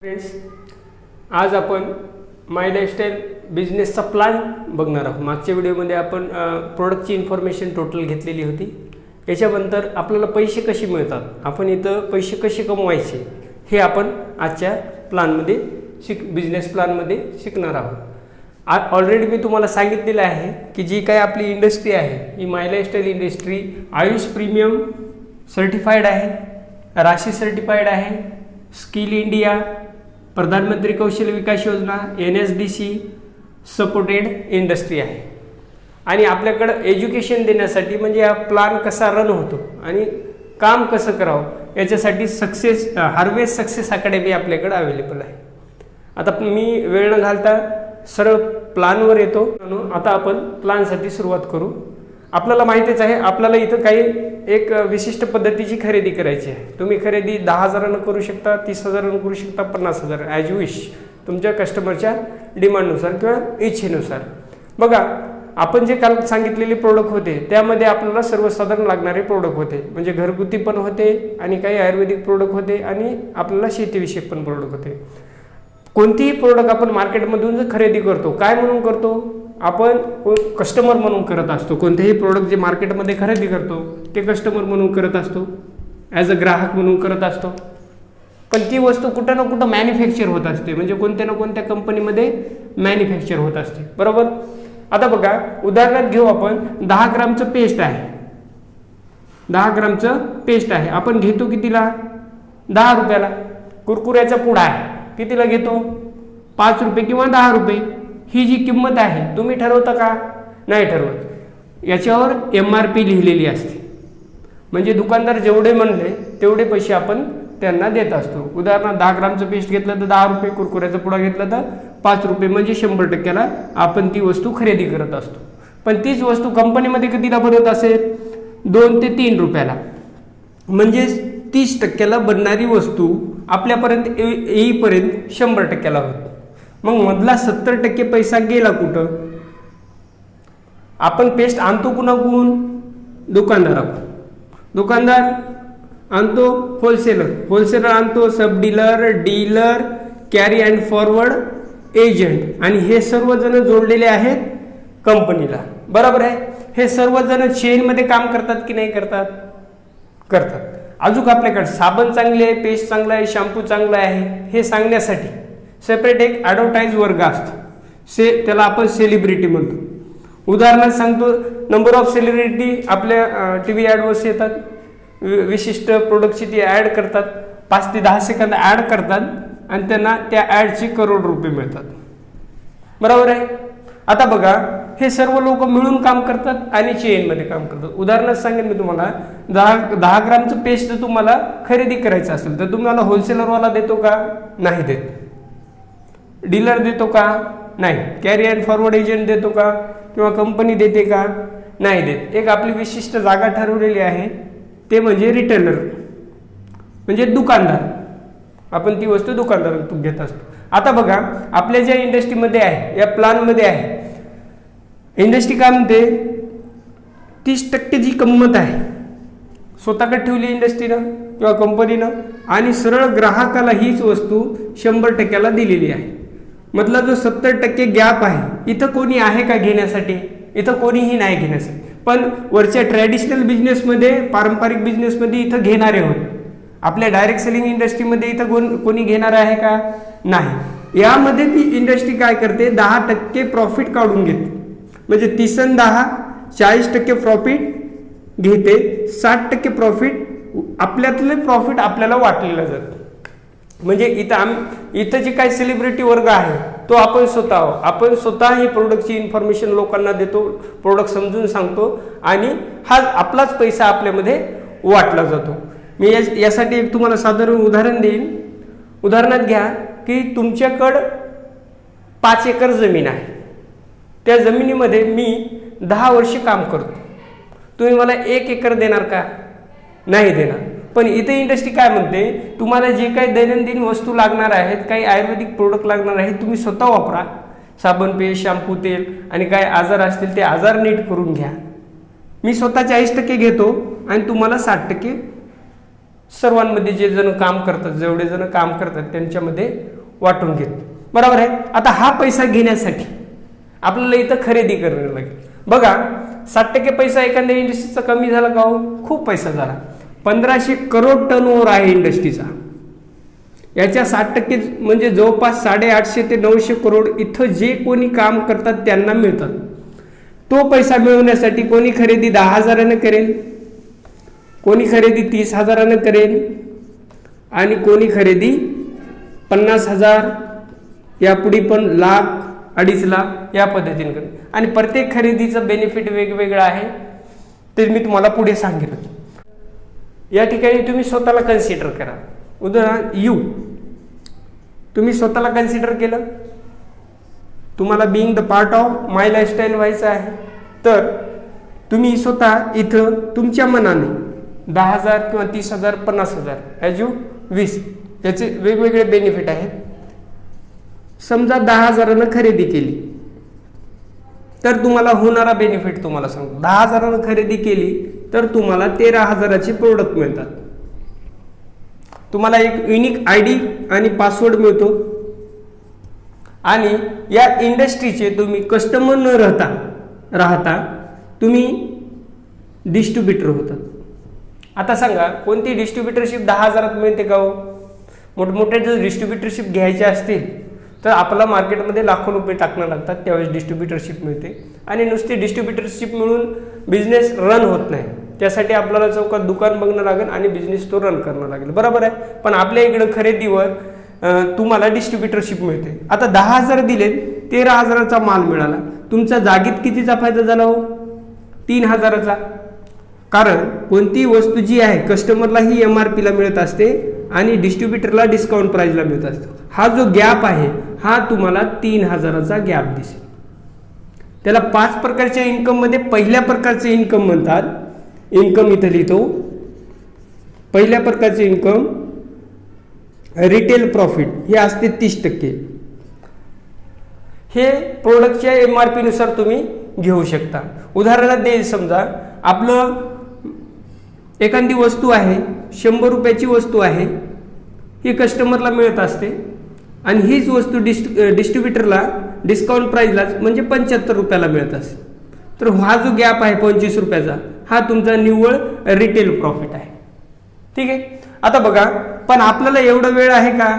Friends, आज आपण माय lifestyle बिझनेसचा plan बघणार आहोत. मागच्या व्हिडिओमध्ये आपण प्रोडक्टची इन्फॉर्मेशन टोटल घेतलेली होती. याच्यानंतर आपल्याला पैसे कसे मिळतात, आपण इथं पैसे कसे कमवायचे हे आपण आजच्या प्लॅनमध्ये बिझनेस प्लॅनमध्ये शिकणार आहोत. ऑलरेडी मी तुम्हाला सांगितलेलं आहे की जी काही आपली इंडस्ट्री आहे ही my lifestyle industry Ayush premium certified आहे, राशी सर्टिफाईड आहे, स्किल इंडिया, प्रधानमंत्री कौशल्य विकास योजना, NSDC सपोर्टेड इंडस्ट्री आहे. आणि आपल्याकडं एज्युकेशन देण्यासाठी म्हणजे हा प्लॅन कसा रन होतो आणि काम कसं करावं याच्यासाठी हार्वेस्ट सक्सेस अकॅडमी आपल्याकडे अवेलेबल आहे. आता मी वेळ न घालता सरळ प्लॅनवर येतो. आता आपण प्लॅनसाठी सुरुवात करू. आपल्याला माहितीच आहे आपल्याला इथं काही एक विशिष्ट पद्धतीची खरेदी करायची आहे. तुम्ही खरेदी 10,000 करू शकता, 30,000 करू शकता, 50,000 ॲज यू विश, तुमच्या कस्टमरच्या डिमांडनुसार किंवा इच्छेनुसार. बघा, आपण जे काल सांगितलेले प्रोडक्ट होते त्यामध्ये आपल्याला सर्वसाधारण लागणारे प्रोडक्ट होते, म्हणजे घरगुती पण होते आणि काही आयुर्वेदिक प्रोडक्ट होते आणि आपल्याला शेतीविषयक पण प्रोडक्ट होते. कोणतीही प्रोडक्ट आपण मार्केटमधून जर खरेदी करतो, काय म्हणून करतो, आपण कस्टमर म्हणून करत असतो. कोणतेही प्रोडक्ट जे मार्केटमध्ये खरेदी करतो ते कस्टमर म्हणून करत असतो, ॲज अ ग्राहक म्हणून करत असतो. पण ती वस्तू कुठं ना कुठं मॅन्युफॅक्चर होत असते, म्हणजे कोणत्या ना कोणत्या कंपनीमध्ये मॅन्युफॅक्चर होत असते, बरोबर. आता बघा, उदाहरणार्थ घेऊ आपण 10 ग्रामचं पेस्ट आहे. 10 ग्रामचं पेस्ट आहे आपण घेतो कितीला, 10 रुपयाला. कुरकुऱ्याचा पुडा आहे कितीला घेतो, 5 रुपये किंवा 10 रुपये. ही जी किंमत आहे तुम्ही ठरवता का, नाही ठरवत. याच्यावर MRP लिहिलेली असते, म्हणजे दुकानदार जेवढे म्हणले तेवढे पैसे आपण त्यांना देत असतो. उदाहरणार्थ 10 ग्रामचं पेस्ट घेतलं तर 10 रुपये, कुरकुऱ्याचा पुडा घेतला तर 5 रुपये, म्हणजे 100%ला आपण ती वस्तू खरेदी करत असतो. पण तीच वस्तू कंपनीमध्ये कितीला बनवत असेल, 2 ते 3 रुपयाला, म्हणजे 30%ला बनणारी वस्तू आपल्यापर्यंत येईपर्यंत 100%ला होती. मग मधला 70% पैसा गेला कुठं. आपण पेस्ट आणतो कुणाकडून, दुकानदाराकडून. दुकानदार आणतो होलसेलर आणतो, sub dealer, dealer, carry and forward agent, आणि हे सर्वजण जोडलेले आहेत कंपनीला, बरोबर आहे. हे सर्वजण चेनमध्ये काम करतात की नाही करतात, करतात. अजून आपल्याकडे साबण चांगले आहे, पेस्ट चांगला आहे, शॅम्पू चांगला आहे हे सांगण्यासाठी सेपरेट एक ॲडव्हर्टाईज वर्ग असतो. त्याला आपण सेलिब्रिटी म्हणतो. उदाहरणार्थ सांगतो, नंबर ऑफ सेलिब्रिटी आपल्या TV ॲडवर येतात, विशिष्ट प्रोडक्टची ती ॲड करतात, 5 ते 10 सेकंद ॲड करतात आणि त्यांना त्या ॲडचे करोड रुपये मिळतात, बरोबर आहे. आता बघा, हे सर्व लोक मिळून काम करतात आणि चेनमध्ये काम करतात. उदाहरणार्थ सांगेन मी तुम्हाला, 10 ग्रामचं पेस्ट जर तुम्हाला खरेदी करायचं असेल तर तुम्हाला होलसेलरवाला देतो का, नाही देत. डीलर देतो का, नाही. कॅरी अँड फॉरवर्ड एजंट देतो का, किंवा कंपनी देते का, नाही देत. एक आपली विशिष्ट जागा ठरवलेली आहे, ते म्हणजे रिटेलर, म्हणजे दुकानदार. आपण ती वस्तू दुकानदारातून घेत असतो. आता बघा, आपल्या ज्या इंडस्ट्रीमध्ये आहे, या प्लॅनमध्ये आहे, इंडस्ट्री काय म्हणते, 30% जी किंमत आहे स्वतःकडे ठेवली इंडस्ट्रीनं किंवा कंपनीनं, आणि सरळ ग्राहकाला हीच वस्तू 100%ला दिलेली आहे. मधला जो 70% गॅप आहे, इथं कोणी आहे का घेण्यासाठी, इथं कोणीही नाही घेण्यासाठी. पण वरच्या ट्रॅडिशनल बिझनेसमध्ये, पारंपरिक बिझनेसमध्ये इथं घेणारे होते. आपल्या डायरेक्ट सेलिंग इंडस्ट्रीमध्ये इथं कोणी घेणार आहे का, नाही. यामध्ये ती इंडस्ट्री काय करते, 10% प्रॉफिट काढून घेते, म्हणजे 30 आणि 10 40% प्रॉफिट घेते. 60% प्रॉफिट, आपल्यातले प्रॉफिट आपल्याला वाटलेलं जातं. म्हणजे इथं जे काही सेलिब्रिटी वर्ग आहे तो आपण स्वतः ही प्रोडक्टची इन्फॉर्मेशन लोकांना देतो, प्रोडक्ट समजून सांगतो, आणि हा आपलाच पैसा आपल्यामध्ये वाटला जातो. मी यासाठी एक तुम्हाला साधारण उदाहरण देईन. उदाहरणार्थ घ्या की तुमच्याकडं 5 एकर जमीन आहे. त्या जमिनीमध्ये मी 10 वर्ष काम करतो. तुम्ही मला 1 एकर देणार का, नाही देणार. पण इथे इंडस्ट्री काय म्हणते, तुम्हाला जे काही दैनंदिन वस्तू लागणार आहेत, काही आयुर्वेदिक प्रोडक्ट लागणार आहेत, तुम्ही स्वतः वापरा. साबण, पेस्ट, शॅम्पू, तेल, आणि काय आजार असतील ते आजार नीट करून घ्या. मी स्वतः 40% घेतो आणि तुम्हाला 60% सर्वांमध्ये जे जण काम करतात, जेवढे जण काम करतात त्यांच्यामध्ये वाटून घेतो. बरोबर आहे. आता हा पैसा घेण्यासाठी आपल्याला इथं खरेदी करावी लागेल. बघा 60% पैसा एखाद्या इंडस्ट्रीचा कमी झाला का हो? खूप पैसा झाला. 1500 करोड टर्नओव्हर आहे इंडस्ट्रीचा. याच्या 60% म्हणजे जवळपास 850 ते 900 करोड इथं जे कोणी काम करतात त्यांना मिळतात. तो पैसा मिळवण्यासाठी कोणी खरेदी 10,000 करेल, कोणी खरेदी 30,000 करेल आणि कोणी खरेदी 50,000, यापुढे पण लाख, 2.5 लाख या पद्धतीने करेल. आणि प्रत्येक खरेदीचं बेनिफिट वेगवेगळं आहे, ते मी तुम्हाला पुढे सांगेल. या ठिकाणी तुम्ही स्वतःला कन्सिडर करा. उदाहरण तुम्ही स्वतःला कन्सिडर केलं, तुम्हाला being the part of my lifestyle व्हायचं आहे, तर तुम्ही स्वतः इथं तुमच्या मनाने 10,000 किंवा 30,000, 50,000 ॲज यू 20 याचे वेगवेगळे बेनिफिट आहेत. समजा 10,000 खरेदी केली तर तुम्हाला होणारा बेनिफिट तुम्हाला सांगतो. 10,000 खरेदी केली तर तुम्हाला 13,000चे प्रोडक्ट मिळतात. तुम्हाला एक युनिक ID आणि पासवर्ड मिळतो आणि या इंडस्ट्रीचे तुम्ही कस्टमर न राहता तुम्ही डिस्ट्रीब्युटर होतात. आता सांगा कोणती डिस्ट्रीब्युटरशिप 10,000 मिळते का हो? मोठमोठ्या जर डिस्ट्रीब्युटरशिप घ्यायच्या असतील तर आपल्याला मार्केटमध्ये लाखो रुपये टाकणं लागतात, त्यावेळेस डिस्ट्रीब्युटरशिप मिळते. आणि नुसती डिस्ट्रीब्युटरशिप मिळून बिझनेस रन होत नाही, त्यासाठी आपल्याला चौकात दुकान बघणं लागेल आणि बिझनेस तो रन करणं लागेल. बरोबर आहे. पण आपल्या इकडं खरेदीवर तुम्हाला डिस्ट्रीब्युटरशिप मिळते. आता 10,000 दिले, 13,000चा माल मिळाला. तुमचा जागीत कितीचा फायदा झाला हो? 3,000चा. कारण कोणती वस्तू जी आहे कस्टमरला ही MRP ला मिळत असते आणि डिस्ट्रीब्युटरला डिस्काउंट प्राइसला मिळत असते. हा जो गॅप आहे हा तुम्हाला 3,000चा गॅप दिसेल. त्याला 5 प्रकारच्या इन्कम मध्ये पहिल्या प्रकारचे इन्कम म्हणतात. इन्कम इथं लिहितो. पहिल्या प्रकारचे इन्कम रिटेल प्रॉफिट हे असते 30%. हे प्रोडक्टच्या MRP नुसार तुम्ही घेऊ शकता. उदाहरणार्थ देईल, समजा आपलं एखादी वस्तू आहे 100 रुपयाची वस्तू आहे, ही कस्टमरला मिळत असते आणि हीच वस्तू डिस्ट्रीब्युटरला डिस्काउंट प्राइसला म्हणजे 75 रुपयाला मिळत असते. तर हा जो गॅप आहे 25 रुपयाचा, हा तुमचा निव्वळ रिटेल प्रॉफिट आहे. ठीक आहे. आता बघा, पण आपल्याला एवढा वेळ आहे का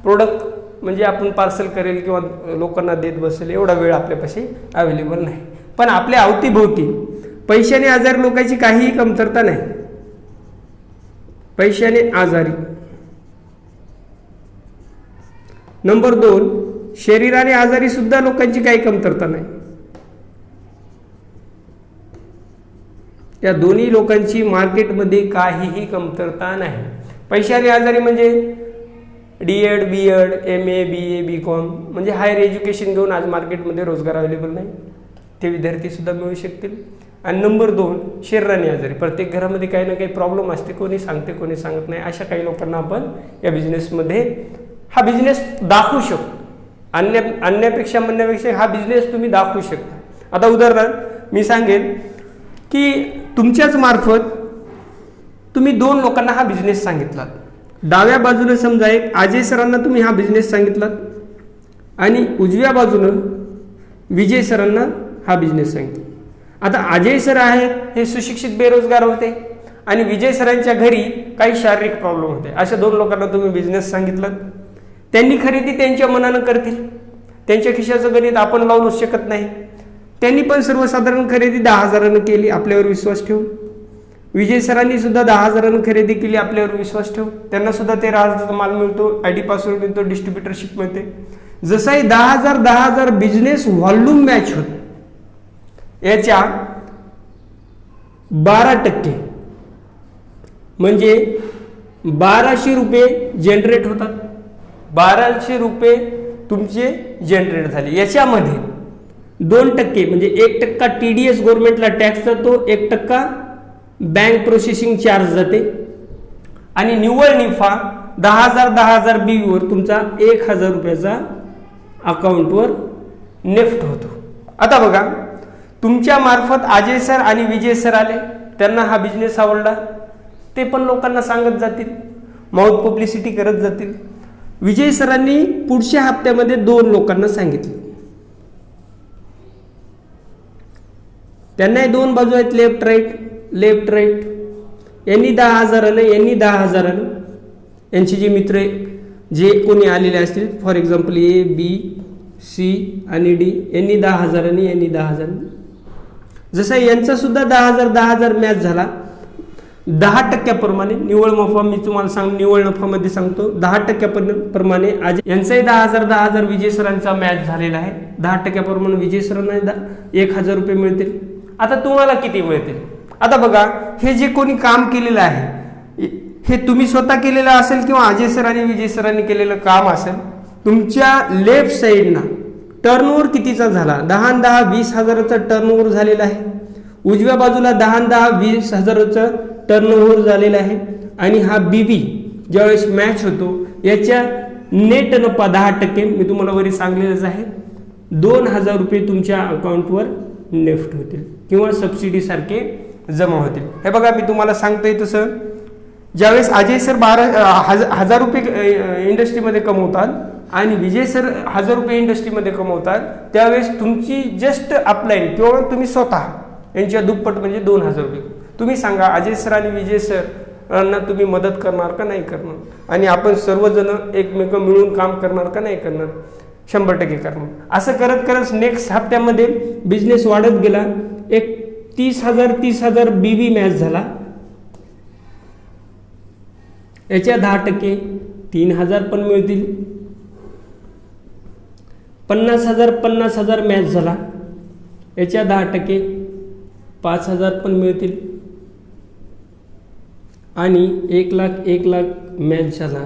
प्रोडक्ट म्हणजे आपण पार्सल करेल किंवा लोकांना देत बसेल एवढा वेळ आपल्यापाशी अवेलेबल नाही. पण आपल्या अवतीभोवती पैशाने आजारी लोकांची काहीही कमतरता नाही. पैशाने आजारी. नंबर 2, शरीराने आजारी सुद्धा लोकांची काही कमतरता नाही. या दोन्ही लोकांची मार्केटमध्ये काहीही कमतरता नाही. पैशाने आजारी म्हणजे D.Ed, B.Ed, MA, BA, BCom म्हणजे हायर एज्युकेशन घेऊन आज मार्केटमध्ये रोजगार अवेलेबल नाही, ते विद्यार्थी सुद्धा मिळू शकतील. आणि नंबर 2, शरीराने आजारी. प्रत्येक घरामध्ये काही ना काही प्रॉब्लेम असते, कोणी सांगते कोणी सांगत नाही. अशा काही लोकांना आपण या बिझनेसमध्ये हा बिझनेस दाखवू शकतो. आणण्यापेक्षा म्हणण्यापेक्षा हा बिझनेस तुम्ही दाखवू शकता. आता उदाहरणार्थ मी सांगेन की तुमच्याच मार्फत तुम्ही 2 लोकांना हा बिझनेस सांगितलात. डाव्या बाजूने समजा एक अजय सरांना तुम्ही हा बिझनेस सांगितलात आणि उजव्या बाजूनं विजय सरांना हा बिझनेस सांगितला. आता अजय सर आहेत हे सुशिक्षित बेरोजगार होते आणि विजय सरांच्या घरी काही शारीरिक प्रॉब्लेम होते. अशा 2 लोकांना तुम्ही बिझनेस सांगितलं. त्यांनी खरेदी त्यांच्या मनानं करतील, त्यांच्या खिशाचं गणित आपण लावू शकत नाही. त्यांनी पण सर्वसाधारण खरेदी 10,000 केली आपल्यावर विश्वास ठेवून. विजय सरांनी सुद्धा 10,000 खरेदी केली आपल्यावर विश्वास ठेवून. त्यांना सुद्धा 13,000चा माल मिळतो, ID पासवर्ड मिळतो, डिस्ट्रीब्युटरशिप मिळते. जसाही 10,000 बिझनेस व्हॉल्यूम मॅच होत, याच्या 12% म्हणजे 1,200 रुपये जनरेट होतात. 1,200 रुपये तुमचे जनरेट झाले. याच्यामध्ये 2% म्हणजे 1% TDS गव्हर्नमेंटला टॅक्स जातो, 1% बँक प्रोसेसिंग चार्ज जाते आणि निव्वळ निफा 10,000 BV तुमचा 1,000 रुपयाचा अकाउंटवर नेफ्ट होतो. आता बघा, तुमच्या मार्फत अजय सर आणि विजय सर आले, त्यांना हा बिझनेस आवडला. ते पण लोकांना सांगत जातील, माउथ पब्लिसिटी करत जातील. विजय सरांनी पुढच्या हप्त्यामध्ये 2 लोकांना सांगितलं. त्यांनाही 2 बाजू आहेत, लेफ्ट राईट. यांनी 10,000 आलं, यांनी 10,000 आलं. यांचे जे मित्र जे कोणी आलेले असतील, for example A, B, C आणि डी, यांनी 10,000 आणि यांनी 10,000. जसं यांचा सुद्धा 10,000 मॅच झाला. 10% प्रमाणे निव्वळ नफा मी तुम्हाला निव्वळ नफामध्ये सांगतो, 10% प्रमाणे आज यांचाही 10,000 विजय सरांचा मॅच झालेला आहे. 10% प्रमाणे विजय सरांना 1,000 रुपये मिळतील. आता तुम्हाला किती मिळतील? आता बघा, हे जे कोणी काम केलेलं आहे हे तुम्ही स्वतः केलेलं असेल किंवा अजय सर आणि विजय सरांनी केलेलं काम असेल. तुमच्या लेफ्ट साईडना टर्नओव्हर कितीचा झाला? 10 आणि 10 20,000चा टर्नओव्हर झालेला आहे. उजव्या बाजूला 10 आणि 10 20,000चा टर्नओव्हर झालेला आहे. आणि हा बीबी ज्यावेळेस मॅच होतो याच्या नेट नफा 10%, मी तुम्हाला वरी सांगलेलंच आहे, 2,000 रुपये तुमच्या अकाउंटवर नेफ्ट होतील किंवा सबसिडी सारखे जमा होतील. हे बघा, मी तुम्हाला सांगतोय तसं ज्यावेळेस अजय सर 1,000 रुपये इंडस्ट्रीमध्ये कमवतात आणि विजय सर 1,000 रुपये इंडस्ट्रीमध्ये कमवतात, त्यावेळेस तुमची जस्ट अपलाईन किंवा तुम्ही स्वतः यांच्या दुप्पट म्हणजे 2,000 रुपये. तुम्ही सांगा, अजय सर आणि विजय सरांना तुम्ही मदत करणार का नाही करणार? आणि आपण सर्वजण एकमेक मिळून काम करणार का नाही करणार? 100% करणार. असं करत करत नेक्स्ट हप्त्यामध्ये बिझनेस वाढत गेला. एक 30,000 बीबी मॅच झाला. याच्या 10% 3,000 पण मिळतील. 50,000 मॅच झाला. याच्या 10% 5,000 पण मिळतील. आणि 1,00,000 मॅच झाला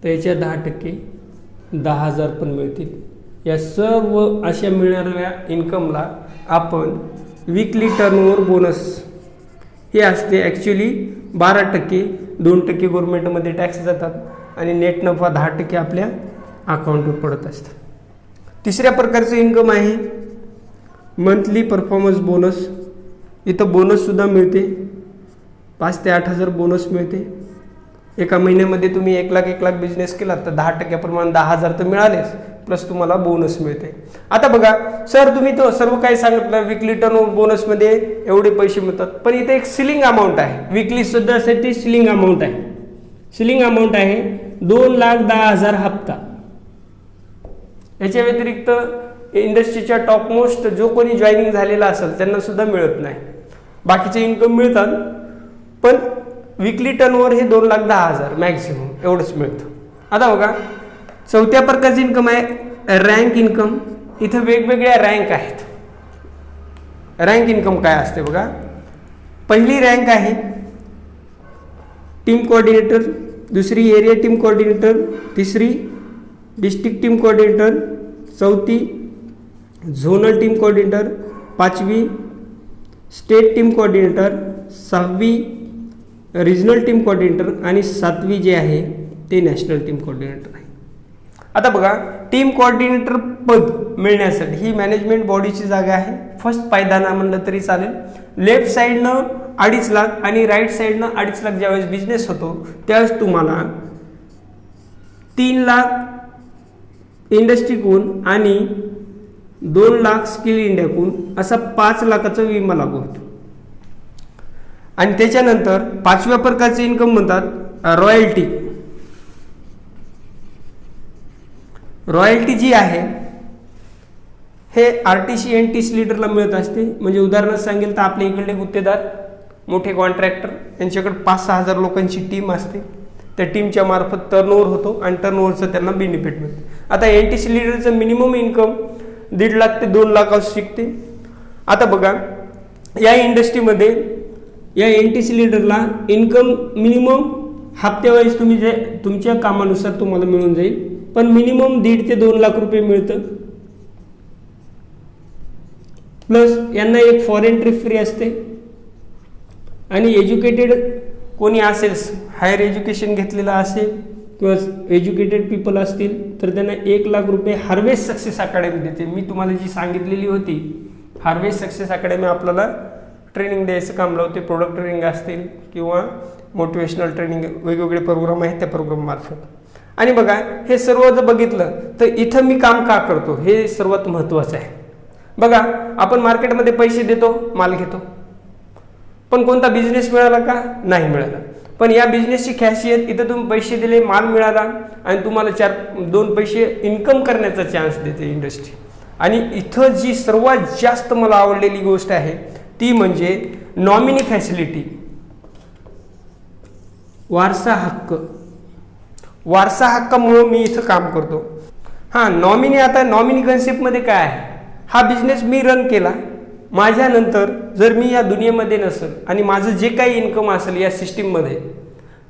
तर याच्या 10% 10,000 पण मिळतील. या सर्व अशा मिळणाऱ्या इन्कमला आपण वीकली टर्नओव्हर बोनस हे असते. ॲक्च्युली 12%, 2% गव्हर्नमेंटमध्ये टॅक्स जातात आणि नेट नफा 10% आपल्या अकाउंटवर पडत असतं. तिसऱ्या प्रकारचं इन्कम आहे मंथली परफॉर्मन्स बोनस. इथं बोनससुद्धा मिळते. 5,000 ते 8,000 बोनस मिळते. एका महिन्यामध्ये तुम्ही 1,00,000 बिझनेस केला तर 10% प्रमाणे 10,000 तर मिळालेच, प्लस तुम्हाला बोनस मिळते. आता बघा सर, तुम्ही तो सर्व काही सांगितलं, विकली टर्नओव्हर बोनसमध्ये एवढे पैसे मिळतात, पण इथे एक सिलिंग अमाऊंट आहे. विकली सुद्धा साठी सिलिंग अमाऊंट आहे. सिलिंग अमाऊंट आहे 2,10,000 हप्ता. याच्या व्यतिरिक्त इंडस्ट्रीच्या टॉपमोस्ट जो कोणी जॉईनिंग झालेला असेल त्यांना सुद्धा मिळत नाही. बाकीचे इन्कम मिळतात, पण विकली टर्नओव्हर हे 2,10,000 मॅक्झिमम एवढंच मिळतं. आता बघा, चौथ्या प्रकारचं इन्कम आहे रँक इन्कम. इथं वेगवेगळ्या रँक आहेत. रँक इन्कम काय असते बघा. पहिली रँक आहे टीम कोऑर्डिनेटर, दुसरी एरिया टीम कोऑर्डिनेटर, तिसरी डिस्ट्रिक्ट टीम कोऑर्डिनेटर, चौथी झोनल टीम कोऑर्डिनेटर, 5वी स्टेट टीम कोऑर्डिनेटर, 6वी रिजनल टीम कोऑर्डिनेटर आणि 7वी जे आहे ते नॅशनल टीम कोऑर्डिनेटर आहे. आता बघा, टीम कोऑर्डिनेटर पद मिळण्यासाठी ही मॅनेजमेंट बॉडीची जागा आहे. फर्स्ट पायदाना म्हणलं तरी चालेल. लेफ्ट साईडनं 2.5 लाख आणि राईट साईडनं 2.5 लाख ज्यावेळेस बिझनेस होतो त्यावेळेस तुम्हाला 3 लाख इंडस्ट्रीकडून आणि 2 लाख स्किल इंडियाकडून असा 5 लाखाचा विमा लागू होतो. आणि त्याच्यानंतर 5व्या प्रकारचे इन्कम म्हणतात रॉयल्टी. रॉयल्टी जी आहे हे RTC NTC लीडरला मिळत असते. म्हणजे उदाहरणार्थ सांगेल तर आपल्या इकडले गुत्तेदार, मोठे कॉन्ट्रॅक्टर यांच्याकडे 5-6 हजार लोकांची टीम असते. त्या टीमच्या मार्फत टर्नओव्हर होतो आणि टर्नओव्हरचं त्यांना बेनिफिट मिळतं. आता NTC लीडरचं मिनिमम इन्कम 1.5 लाख ते 2 लाख असू शकते. आता बघा, या इंडस्ट्रीमध्ये या NTC लीडरला इन्कम मिनिमम हप्त्यावाईज तुम्ही जे तुमच्या कामानुसार तुम्हाला मिळून जाईल, पण मिनिमम 1.5 ते 2 लाख रुपये मिळतं. प्लस यांना एक फॉरेन ट्रिप फ्री असते. आणि एज्युकेटेड कोणी असेल, हायर एज्युकेशन घेतलेलं असेल किंवा एज्युकेटेड पीपल असतील तर त्यांना 1 लाख रुपये हार्वेस्ट सक्सेस अकॅडमी देते. मी तुम्हाला जी सांगितलेली होती हार्वेस्ट सक्सेस अकॅडमी आपल्याला ट्रेनिंग द्यायचं काम लावते. प्रोडक्ट ट्रेनिंग असतील किंवा मोटिवेशनल ट्रेनिंग वेगवेगळे प्रोग्राम आहेत त्या प्रोग्राममार्फत। आणि बघा हे सर्व जर बघितलं तर इथं मी काम का करतो हे सर्वात महत्त्वाचं आहे। बघा आपण मार्केटमध्ये पैसे देतो, माल घेतो, पण कोणता बिझनेस मिळाला का? नाही मिळाला। पण या बिझनेसची खासियत इथं तुम्ही पैसे दिले, माल मिळाला आणि तुम्हाला 2 पैसे इन्कम करण्याचा चान्स देते इंडस्ट्री। आणि इथं जी सर्वात जास्त मला आवडलेली गोष्ट आहे ती म्हणजे नॉमिनी फॅसिलिटी, वारसा हक्क। वारसा हक्कामुळं मी इथं काम करतो। हां, नॉमिनी, आता नॉमिनी कन्सेप्टमध्ये काय आहे? हा बिझनेस मी रन केला, माझ्यानंतर जर मी या दुनियेमध्ये नसेल आणि माझं जे काही इन्कम असेल या सिस्टीममध्ये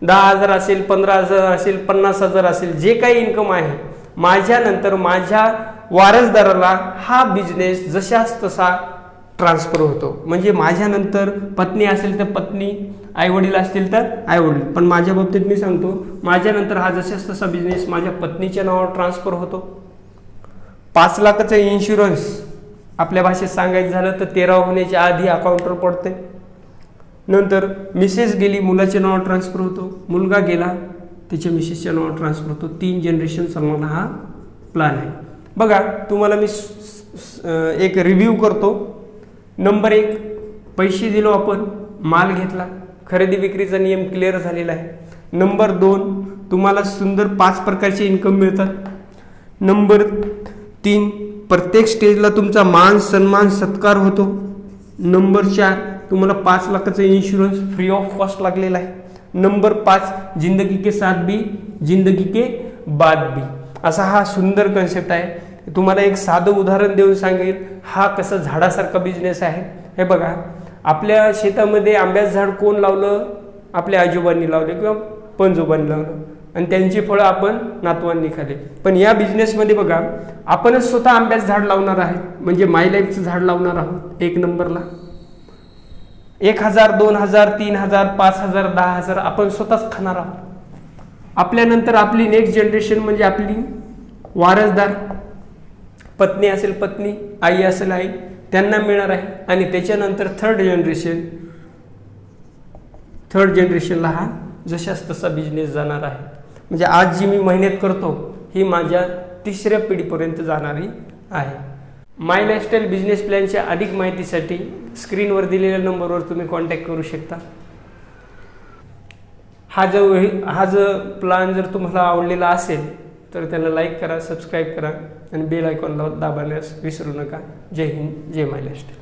10,000 असेल, 15,000 असेल, 50,000 असेल, जे काही इन्कम आहे, माझ्यानंतर माझ्या वारसदाराला हा बिझनेस जशाच तसा ट्रान्सफर होतो। म्हणजे माझ्यानंतर पत्नी असेल तर पत्नी, आईवडील असतील तर आईवडील, पण माझ्या बाबतीत मी सांगतो माझ्यानंतर हा जशाच तसा बिझनेस माझ्या पत्नीच्या नावावर ट्रान्सफर होतो। 5 लाखाचं इन्शुरन्स आपल्या भाषेत सांगायचं झालं तर 13 होण्याच्या आधी अकाउंटवर पडते। नंतर मिसेस गेली, मुलाच्या नावावर ट्रान्सफर होतो, मुलगा गेला त्याच्या मिसेसच्या नावावर ट्रान्सफर होतो। 3 जनरेशन चालवणं हा प्लॅन आहे। बघा तुम्हाला मी एक रिव्ह्यू करतो। नंबर 1, पैसे दिलो आपण, माल घेतला, खरेदी विक्रीचा नियम क्लिअर झालेला आहे। नंबर 2, तुम्हाला सुंदर 5 प्रकारचे इन्कम मिळतात। नंबर 3, प्रत्येक स्टेजला तुमचा मान सन्मान सत्कार होतो। नंबर 4, तुम्हाला 5 लाखाचा इन्शुरन्स फ्री ऑफ कॉस्ट लागलेला आहे। नंबर 5, जिंदगी के साथ भी जिंदगी के बाद भी, असा हा सुंदर कन्सेप्ट आहे। तुम्हाला एक साधं उदाहरण देऊन सांगेल हा कसा झाडासारखा बिझनेस आहे। हे बघा, आपल्या शेतामध्ये आंब्याचं झाड कोण लावलं? आपल्या आजोबांनी लावले किंवा पणजोबांनी लावलं आणि त्यांची फळं आपण नातवांनी खाल्ली। पण या बिझनेसमध्ये बघा आपणच स्वतः आंब्याचं झाड लावणार आहे, म्हणजे माय लाईफचं झाड लावणार आहोत। 1 नंबरला 1,000, 2,000, 3,000, 5,000, 10,000 आपण स्वतःच खाणार आहोत। आपल्यानंतर आपली नेक्स्ट जनरेशन म्हणजे आपली वारसदार, पत्नी असेल पत्नी, आई असेल आई, त्यांना मिळणार आहे। आणि त्याच्यानंतर थर्ड जनरेशनला हा जशाच तसा बिझनेस जाणार आहे। म्हणजे आज जी मी मेहनत करतो ही माझ्या 3ऱ्या पिढीपर्यंत जाणारी आहे। माय लाईफस्टाईल बिझनेस प्लॅनच्या अधिक माहितीसाठी स्क्रीनवर दिलेल्या नंबरवर तुम्ही कॉन्टॅक्ट करू शकता। हा जो प्लॅन जर तुम्हाला आवडलेला असेल तर त्याला लाईक करा, सबस्क्राईब करा आणि बेल आयकॉनला दाबायला विसरू नका। जय हिंद, जय माय लाईफस्टाईल।